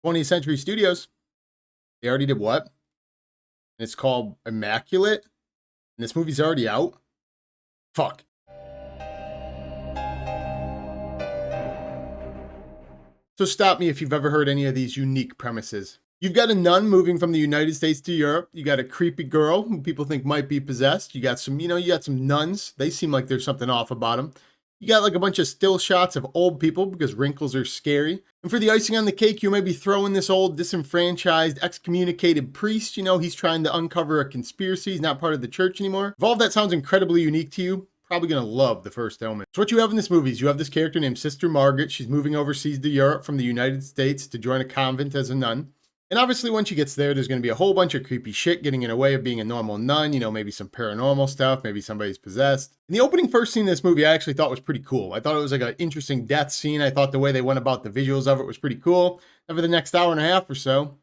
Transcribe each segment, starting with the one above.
20th Century Studios. They already did what? And it's called Immaculate. And this movie's already out. Fuck. So stop me if you've ever heard any of these unique premises. You've got a nun moving from the United States to Europe. You got a creepy girl who people think might be possessed. You got some nuns. They seem like there's something off about them. You got like a bunch of still shots of old people because wrinkles are scary. And for the icing on the cake, you may be throwing this old disenfranchised, excommunicated priest. He's trying to uncover a conspiracy. He's not part of the church anymore. If all of that sounds incredibly unique to you, probably going to love The First Omen. So what you have in this movie is you have this character named Sister Margaret. She's moving overseas to Europe from the United States to join a convent as a nun. And obviously when she gets there, there's going to be a whole bunch of creepy shit getting in the way of being a normal nun. Maybe some paranormal stuff, maybe somebody's possessed. And the opening first scene in this movie I actually thought was pretty cool. I thought it was like an interesting death scene. I thought the way they went about the visuals of it was pretty cool. Over the next hour and a half or so,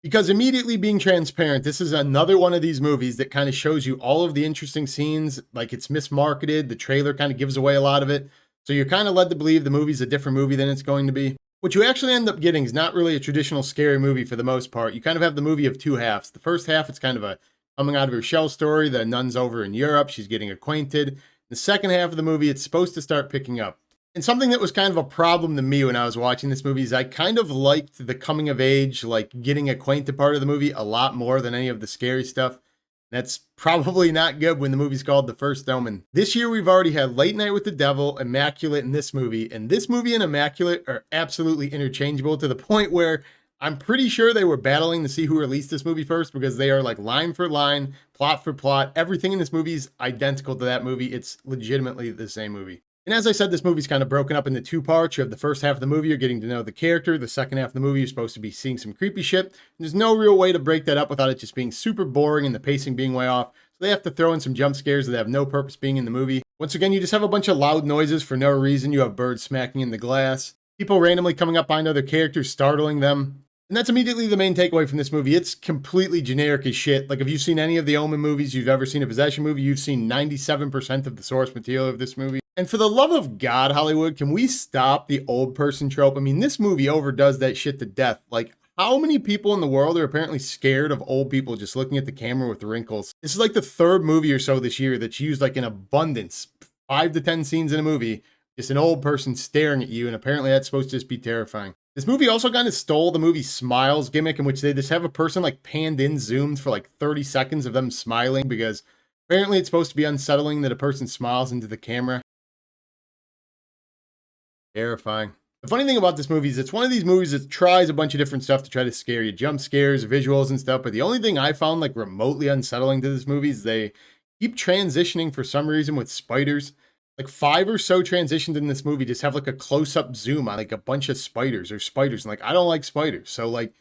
because immediately being transparent, this is another one of these movies that kind of shows you all of the interesting scenes, like it's mismarketed. The trailer kind of gives away a lot of it. So you're kind of led to believe the movie's a different movie than it's going to be. What you actually end up getting is not really a traditional scary movie for the most part. You kind of have the movie of two halves. The first half, it's kind of a coming out of her shell story. The nun's over in Europe. She's getting acquainted. The second half of the movie, it's supposed to start picking up. And something that was kind of a problem to me when I was watching this movie is I kind of liked the coming of age, like getting acquainted part of the movie a lot more than any of the scary stuff. That's probably not good when the movie's called The First Omen. This year, we've already had Late Night with the Devil, Immaculate, and this movie. And this movie and Immaculate are absolutely interchangeable to the point where I'm pretty sure they were battling to see who released this movie first because they are like line for line, plot for plot. Everything in this movie is identical to that movie. It's legitimately the same movie. And as I said, this movie's kind of broken up into two parts. You have the first half of the movie, you're getting to know the character. The second half of the movie, you're supposed to be seeing some creepy shit. There's no real way to break that up without it just being super boring and the pacing being way off. So they have to throw in some jump scares that have no purpose being in the movie. Once again, you just have a bunch of loud noises for no reason. You have birds smacking in the glass, people randomly coming up behind other characters, startling them. And that's immediately the main takeaway from this movie. It's completely generic as shit. Like if you've seen any of the Omen movies, you've ever seen a possession movie, you've seen 97% of the source material of this movie. And for the love of God, Hollywood, can we stop the old person trope? I mean, this movie overdoes that shit to death. Like, how many people in the world are apparently scared of old people just looking at the camera with wrinkles? This is like the third movie or so this year that's used like in abundance. 5 to 10 scenes in a movie, just an old person staring at you, and apparently that's supposed to just be terrifying. This movie also kind of stole the movie Smiles gimmick, in which they just have a person like panned in, zoomed for like 30 seconds of them smiling, because apparently it's supposed to be unsettling that a person smiles into the camera. Terrifying. The funny thing about this movie is it's one of these movies that tries a bunch of different stuff to try to scare you. Jump scares, visuals and stuff. But the only thing I found like remotely unsettling to this movie is they keep transitioning for some reason with spiders. Like 5 or so transitions in this movie just have like a close-up zoom on like a bunch of spiders. And like, I don't like spiders. So like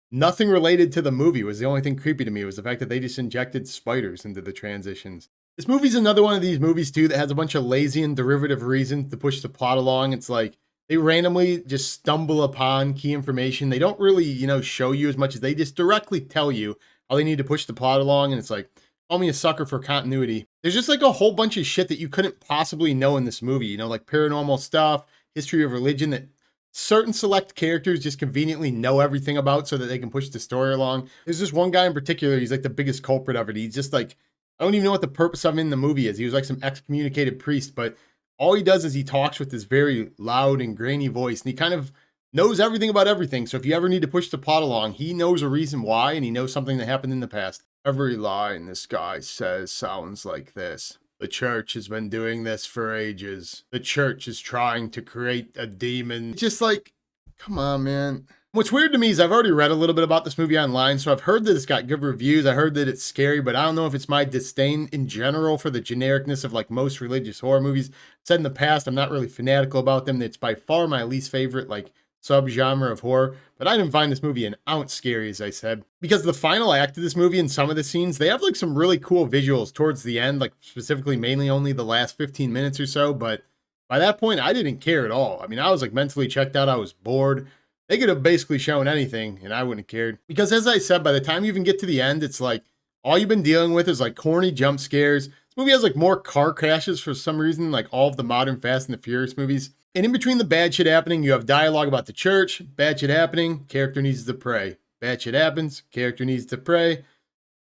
nothing related to the movie was the only thing creepy to me, was the fact that they just injected spiders into the transitions. This movie's another one of these movies too that has a bunch of lazy and derivative reasons to push the plot along. It's like they randomly just stumble upon key information. They don't really, show you as much as they just directly tell you how they need to push the plot along. And it's like, call me a sucker for continuity. There's just like a whole bunch of shit that you couldn't possibly know in this movie, like paranormal stuff, history of religion, that certain select characters just conveniently know everything about so that they can push the story along. There's this one guy in particular, he's like the biggest culprit of it. He's just like, I don't even know what the purpose of him in the movie is. He was like some excommunicated priest, but all he does is he talks with this very loud and grainy voice, and he kind of knows everything about everything. So if you ever need to push the plot along, he knows a reason why, and he knows something that happened in the past. Every line this guy says sounds like this. The church has been doing this for ages. The church is trying to create a demon. It's just like, come on, man. What's weird to me is I've already read a little bit about this movie online, so I've heard that it's got good reviews. I heard that it's scary, but I don't know if it's my disdain in general for the genericness of like most religious horror movies. I've said in the past, I'm not really fanatical about them. It's by far my least favorite like subgenre of horror, but I didn't find this movie an ounce scary, as I said, because the final act of this movie and some of the scenes, they have like some really cool visuals towards the end, like specifically mainly only the last 15 minutes or so. But by that point, I didn't care at all. I mean, I was like mentally checked out. I was bored. They could have basically shown anything and I wouldn't have cared, because as I said, by the time you even get to the end, it's like all you've been dealing with is like corny jump scares. This movie has like more car crashes for some reason, like all of the modern Fast and the Furious movies. And in between the bad shit happening, you have dialogue about the church, bad shit happening, character needs to pray. Bad shit happens, character needs to pray.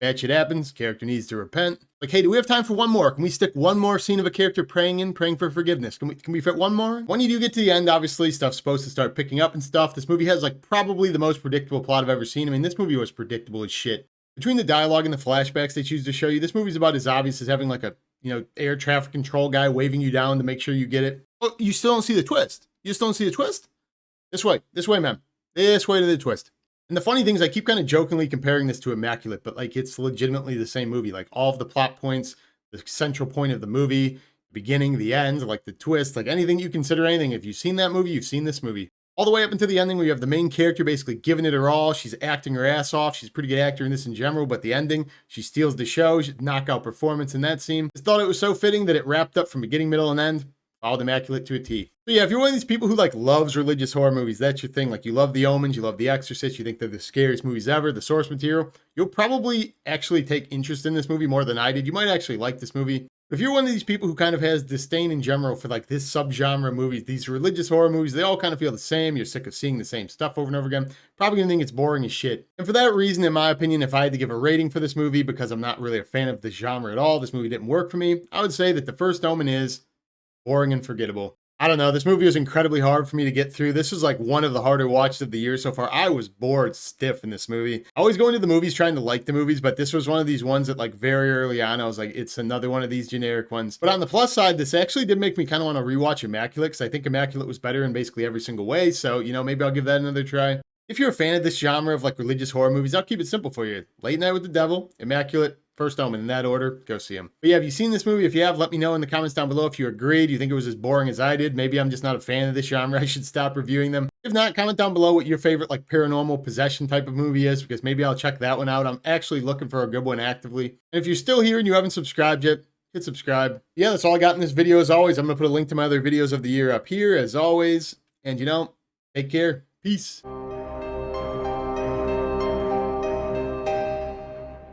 Bad shit happens, character needs to repent. Like, hey, do we have time for one more? Can we stick one more scene of a character praying for forgiveness? Can we fit one more? When you do get to the end, obviously, stuff's supposed to start picking up and stuff. This movie has, like, probably the most predictable plot I've ever seen. I mean, this movie was predictable as shit. Between the dialogue and the flashbacks they choose to show you, this movie's about as obvious as having, like, a, air traffic control guy waving you down to make sure you get it. Oh, you still don't see the twist. You just don't see the twist? This way, man. This way to the twist. And the funny thing is I keep kind of jokingly comparing this to Immaculate, but like it's legitimately the same movie. Like all of the plot points, the central point of the movie, the beginning, the end, like the twist, like anything you consider anything. If you've seen that movie, you've seen this movie. All the way up until the ending where you have the main character basically giving it her all. She's acting her ass off. She's a pretty good actor in this in general, but the ending, she steals the show. She's knockout performance in that scene. Just thought it was so fitting that it wrapped up from beginning, middle, and end. Followed Immaculate to a T. So yeah, if you're one of these people who like loves religious horror movies, that's your thing. Like you love The Omens, you love The Exorcist, you think they're the scariest movies ever, the source material, you'll probably actually take interest in this movie more than I did. You might actually like this movie. If you're one of these people who kind of has disdain in general for like this subgenre movies, these religious horror movies, they all kind of feel the same. You're sick of seeing the same stuff over and over again. Probably gonna think it's boring as shit. And for that reason, in my opinion, if I had to give a rating for this movie, because I'm not really a fan of the genre at all, this movie didn't work for me, I would say that The First Omen is boring and forgettable. I don't know. This movie was incredibly hard for me to get through. This was like one of the harder watches of the year so far. I was bored stiff in this movie. I always go into the movies trying to like the movies, but this was one of these ones that like very early on, I was like, it's another one of these generic ones. But on the plus side, this actually did make me kind of want to rewatch Immaculate because I think Immaculate was better in basically every single way. So, maybe I'll give that another try. If you're a fan of this genre of like religious horror movies, I'll keep it simple for you. Late Night with the Devil, Immaculate, First Omen, in that order, go see them. But yeah, have you seen this movie? If you have, let me know in the comments down below if you agree. Do you think it was as boring as I did? Maybe I'm just not a fan of this genre. I should stop reviewing them. If not, comment down below what your favorite like paranormal possession type of movie is, because maybe I'll check that one out. I'm actually looking for a good one actively. And if you're still here and you haven't subscribed yet, hit subscribe. Yeah, that's all I got in this video. As always, I'm going to put a link to my other videos of the year up here, as always. And take care. Peace.